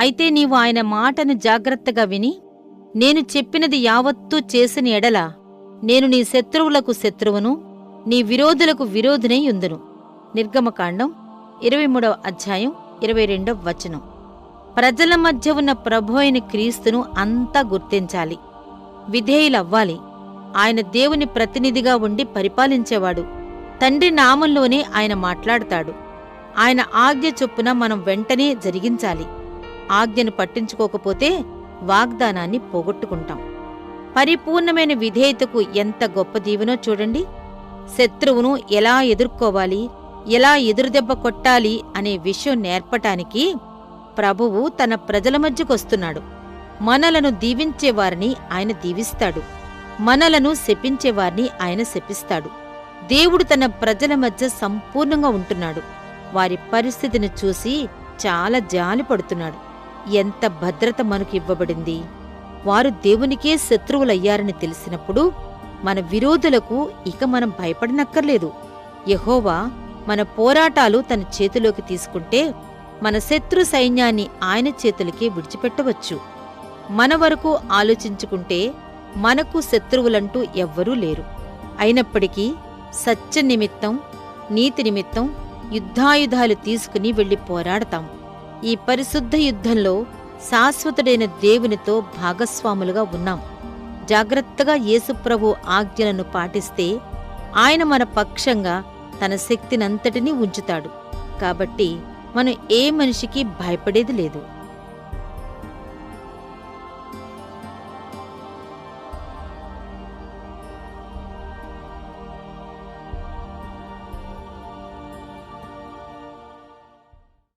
అయితే నీవు ఆయన మాటను జాగ్రత్తగా విని నేను చెప్పినది యావత్తూ చేసిన ఎడల నేను నీ శత్రువులకు శత్రువును, నీ విరోధులకు విరోధినై యుందును. నిర్గమకాండం 23వ అధ్యాయం 22వ వచనం. ప్రజల మధ్య ఉన్న ప్రభువైన క్రీస్తును అంతా గుర్తించాలి, విధేయులవ్వాలి. ఆయన దేవుని ప్రతినిధిగా ఉండి పరిపాలించేవాడు. తండ్రి నామంలోనే ఆయన మాట్లాడతాడు. ఆయన ఆజ్ఞ చొప్పున మనం వెంటనే జరిగించాలి. ఆజ్ఞను పట్టించుకోకపోతే వాగ్దానాన్ని పోగొట్టుకుంటాం. పరిపూర్ణమైన విధేయతకు ఎంత గొప్ప దీవెనో చూడండి. శత్రువును ఎలా ఎదుర్కోవాలి, ఎలా ఎదురుదెబ్బ కొట్టాలి అనే విషయం నేర్పటానికి ప్రభువు తన ప్రజల మధ్యకొస్తున్నాడు. మనలను దీవించేవారిని ఆయన దీవిస్తాడు, మనలను శపించేవారిని ఆయన శపిస్తాడు. దేవుడు తన ప్రజల మధ్య సంపూర్ణంగా ఉంటున్నాడు. వారి పరిస్థితిని చూసి చాలా జాలిపడుతున్నాడు. ఎంత భద్రత మనకు ఇవ్వబడింది! వారు దేవునికే శత్రువులయ్యారని తెలిసినప్పుడు మన విరోధులకు ఇక మనం భయపడనక్కర్లేదు. యెహోవా మన పోరాటాలు తన చేతిలోకి తీసుకుంటే మన శత్రు సైన్యాన్ని ఆయన చేతులకే విడిచిపెట్టవచ్చు. మన వరకు ఆలోచించుకుంటే మనకు శత్రువులంటూ ఎవ్వరూ లేరు. అయినప్పటికీ సత్య నిమిత్తం, నీతి నిమిత్తం యుద్ధాయుధాలు తీసుకుని వెళ్లి పోరాడతాం. ఈ పరిశుద్ధ యుద్ధంలో శాశ్వతుడైన దేవునితో భాగస్వాములుగా ఉన్నాం. జాగ్రత్తగా యేసుప్రభు ఆజ్ఞలను పాటిస్తే ఆయన మన పక్షంగా తన శక్తినంతటినీ ఉంచుతాడు. కాబట్టి మనం ఏ మనిషికి భయపడేది లేదు.